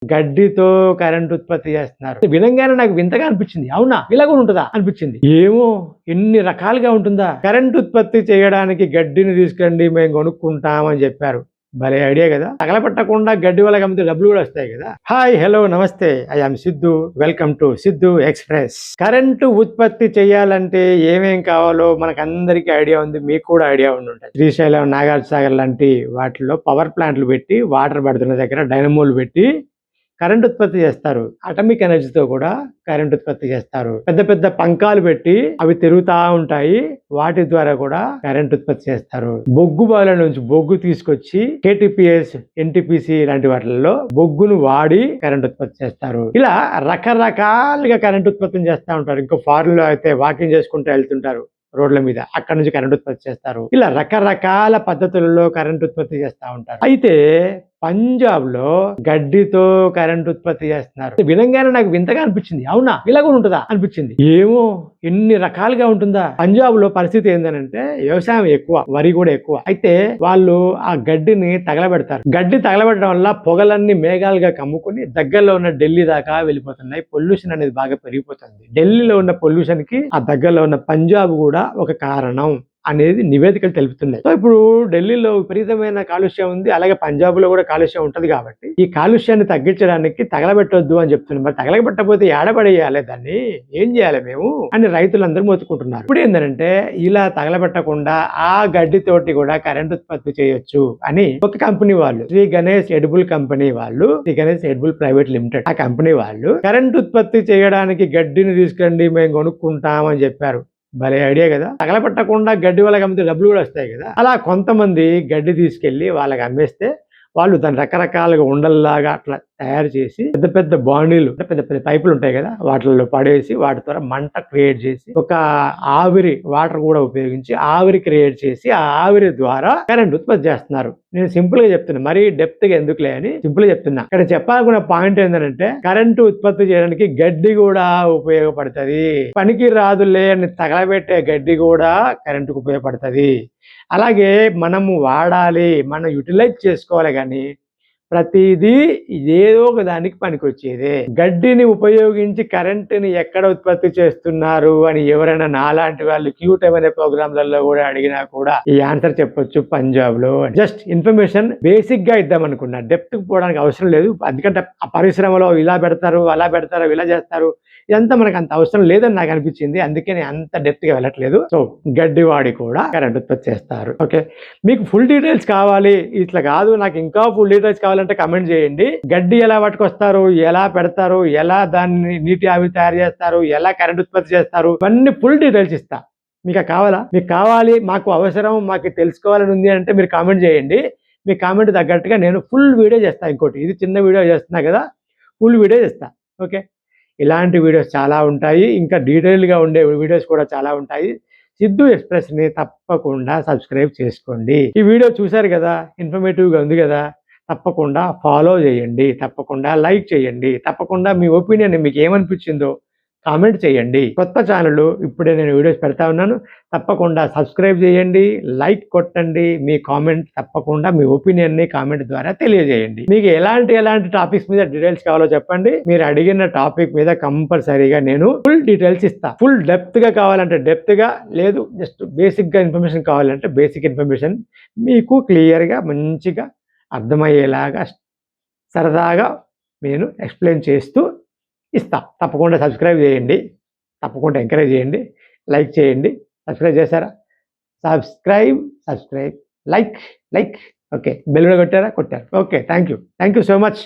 గడ్డితో కరెంట్ ఉత్పత్తి చేస్తున్నారు. వినంగానే నాకు వింతగా అనిపించింది. అవునా, ఇలా కూడా ఉంటుందా అనిపించింది. ఏమో ఎన్ని రకాలుగా ఉంటుందా. కరెంట్ ఉత్పత్తి చేయడానికి గడ్డిని తీసుకురండి, మేము కొనుక్కుంటాం అని చెప్పారు. భలే ఐడియా కదా. తగలబెట్టకుండా గడ్డి వాళ్ళకి అమ్మితే డబ్బులు కూడా వస్తాయి కదా. హాయ్, హలో, నమస్తే. I am Siddhu. Welcome to Siddhu express. Current ఉత్పత్తి చేయాలంటే ఏమేం కావాలో మనకు అందరికీ ఐడియా ఉంది, మీకు కూడా ఐడియా ఉండి ఉంటుంది. శ్రీశైలం, నాగార్జునసాగర్ లాంటి వాటిల్లో పవర్ ప్లాంట్లు పెట్టి, వాటర్ పడుతున్న దగ్గర డైనమోలు పెట్టి కరెంట్ ఉత్పత్తి చేస్తారు. అటమిక్ ఎనర్జీతో కూడా కరెంట్ ఉత్పత్తి చేస్తారు. పెద్ద పెద్ద పంకాలు పెట్టి అవి తిరుగుతా ఉంటాయి, వాటి ద్వారా కూడా కరెంట్ ఉత్పత్తి చేస్తారు. బొగ్గు బావుల నుంచి బొగ్గు తీసుకొచ్చి KTPS, NTPC లాంటి వాటిల్లో బొగ్గును వాడి కరెంట్ ఉత్పత్తి చేస్తారు. ఇలా రకరకాలుగా కరెంట్ ఉత్పత్తి చేస్తూ ఉంటారు. ఇంకో ఫారెన్ లో అయితే వాకింగ్ చేసుకుంటూ వెళ్తుంటారు రోడ్ల మీద, అక్కడ నుంచి కరెంట్ ఉత్పత్తి చేస్తారు. ఇలా రకరకాల పద్ధతులలో కరెంట్ ఉత్పత్తి చేస్తూ ఉంటారు. అయితే పంజాబ్ లో గడ్డితో కరెంట్ ఉత్పత్తి చేస్తున్నారు. వినంగానే నాకు వింతగా అనిపించింది. అవునా, ఇలా కూడా ఉంటుందా అనిపించింది. ఏమో ఎన్ని రకాలుగా ఉంటుందా. పంజాబ్ లో పరిస్థితి ఏంటంటే వ్యవసాయం ఎక్కువ, వరి కూడా ఎక్కువ. అయితే వాళ్ళు ఆ గడ్డిని తగలబెడతారు. గడ్డి తగలబెట్టడం వల్ల పొగలన్నీ మేఘాలుగా కమ్ముకుని దగ్గరలో ఉన్న ఢిల్లీ దాకా వెళ్ళిపోతున్నాయి. పొల్యూషన్ అనేది బాగా పెరిగిపోతుంది. ఢిల్లీలో ఉన్న పొల్యూషన్ కి ఆ దగ్గరలో ఉన్న పంజాబ్ కూడా ఒక కారణం అనేది నివేదికలు తెలుపుతున్నాయి. సో ఇప్పుడు ఢిల్లీలో విపరీతమైన కాలుష్యం ఉంది, అలాగే పంజాబ్ లో కూడా కాలుష్యం ఉంటది. కాబట్టి ఈ కాలుష్యాన్ని తగ్గించడానికి తగలబెట్టొద్దు అని చెప్తున్నారు. మరి తగలబెట్టకపోతే ఏడబడేయాలి, దాన్ని ఏం చేయాలి మేము అని రైతులందరూ మొత్తుకుంటున్నారు. ఇప్పుడు ఏంటంటే ఇలా తగలబెట్టకుండా ఆ గడ్డితోటి కూడా కరెంట్ ఉత్పత్తి చేయొచ్చు అని ఒక కంపెనీ వాళ్ళు, శ్రీ గణేష్ ఎడిబుల్ కంపెనీ వాళ్ళు, Shri Ganesh edible private limited, ఆ కంపెనీ వాళ్ళు కరెంట్ ఉత్పత్తి చేయడానికి గడ్డిని తీసుకురండి, మేము కొనుక్కుంటాం అని చెప్పారు. భలే ఐడియా కదా. తగలబెట్టకుండా గడ్డి వాళ్ళకి అమ్మితే డబ్బులు కూడా వస్తాయి కదా. అలా కొంతమంది గడ్డి తీసుకెళ్లి వాళ్ళకి అమ్మేస్తే వాళ్ళు దాన్ని రకరకాలుగా ఉండల్లాగా అట్లా తయారు చేసి పెద్ద పెద్ద బాండీలు, పెద్ద పెద్ద పైపులు ఉంటాయి కదా, వాటిల్లో పడేసి వాటి ద్వారా మంట క్రియేట్ చేసి ఒక ఆవిరి, వాటర్ కూడా ఉపయోగించి ఆవిరి క్రియేట్ చేసి ఆ ఆవిరి ద్వారా కరెంట్ ఉత్పత్తి చేస్తున్నారు. నేను సింపుల్ గా చెప్తున్నా, మరీ డెప్త్ గా ఎందుకులే అని సింపుల్ గా చెప్తున్నా. ఇక్కడ చెప్పాలనుకున్న పాయింట్ ఏంటంటే కరెంటు ఉత్పత్తి చేయడానికి గడ్డి కూడా ఉపయోగపడుతుంది. పనికి రాదులే అని తగలబెట్టే గడ్డి కూడా కరెంటుకు ఉపయోగపడుతుంది. అలాగే మనము వాడాలి, మనం యూటిలైజ్ చేసుకోవాలి, కానీ ప్రతిదీ ఏదో ఒక దానికి పనికొచ్చేదే. గడ్డిని ఉపయోగించి కరెంటుని ఎక్కడ ఉత్పత్తి చేస్తున్నారు అని ఎవరైనా నాలాంటి వాళ్ళు క్యూట్ అనే ప్రోగ్రాంలలో కూడా అడిగినా కూడా ఈ ఆన్సర్ చెప్పొచ్చు, పంజాబ్ లో. జస్ట్ ఇన్ఫర్మేషన్ బేసిక్ గా ఇద్దాం అనుకున్నా, డెప్త్ పోవడానికి అవసరం లేదు. ఎందుకంటే ఆ పరిశ్రమలో ఇలా పెడతారు, అలా పెడతారు, ఇలా చేస్తారు, ఇదంతా మనకు అంత అవసరం లేదని నాకు అనిపించింది. అందుకే నేను అంత డెప్త్ గా వెళ్ళట్లేదు. సో గడ్డి వాడి కూడా కరెంట్ ఉత్పత్తి చేస్తారు. ఓకే, మీకు ఫుల్ డీటెయిల్స్ కావాలి, ఇట్లా కాదు నాకు ఇంకా ఫుల్ డీటెయిల్స్ కావాలంటే కమెంట్ చేయండి. గడ్డి ఎలా పట్టుకొస్తారు, ఎలా పెడతారు, ఎలా దాన్ని నీటి ఆవిరి తయారు చేస్తారు, ఎలా కరెంట్ ఉత్పత్తి చేస్తారు, ఇవన్నీ ఫుల్ డీటెయిల్స్ ఇస్తా. మీకు కావాలా? మీకు కావాలి, మాకు అవసరం, మాకు తెలుసుకోవాలని ఉంది అంటే మీరు కామెంట్ చేయండి. మీ కామెంట్ తగ్గట్టుగా నేను ఫుల్ వీడియో చేస్తాను. ఇంకోటి, ఇది చిన్న వీడియో చేస్తున్నా కదా, ఫుల్ వీడియో చేస్తా. ఓకే, ఇలాంటి వీడియోస్ చాలా ఉంటాయి, ఇంకా డీటెయిల్గా ఉండే వీడియోస్ కూడా చాలా ఉంటాయి. సిద్ధు ఎక్స్ప్రెస్ని తప్పకుండా సబ్స్క్రైబ్ చేసుకోండి. ఈ వీడియో చూశారు కదా, ఇన్ఫర్మేటివ్గా ఉంది కదా, తప్పకుండా ఫాలో చేయండి, తప్పకుండా లైక్ చేయండి, తప్పకుండా మీ ఒపీనియన్ మీకు ఏమనిపించిందో కామెంట్ చేయండి. కొత్త ఛానల్ ఇప్పుడే నేను వీడియోస్ పెడతా ఉన్నాను, తప్పకుండా సబ్స్క్రైబ్ చేయండి, లైక్ కొట్టండి, మీ కామెంట్ తప్పకుండా మీ ఒపీనియన్ని కామెంట్ ద్వారా తెలియజేయండి. మీకు ఎలాంటి టాపిక్స్ మీద డీటెయిల్స్ కావాలో చెప్పండి. మీరు అడిగిన టాపిక్ మీద కంపల్సరీగా నేను ఫుల్ డీటెయిల్స్ ఇస్తా. ఫుల్ డెప్త్ గా కావాలంటే డెప్త్ గా, లేదు జస్ట్ బేసిక్ గా ఇన్ఫర్మేషన్ కావాలంటే బేసిక్ ఇన్ఫర్మేషన్ మీకు క్లియర్ గా మంచిగా అర్థమయ్యేలాగా సరదాగా నేను ఎక్స్ప్లెయిన్ చేస్తూ ఇస్తా. తప్పకుండా సబ్స్క్రైబ్ చేయండి, తప్పకుండా ఎంకరేజ్ చేయండి, లైక్ చేయండి. సబ్స్క్రైబ్ చేశారా? Subscribe, like. ఓకే, బెల్ కూడా కొట్టారా? కొట్టారు. Okay, thank you so much.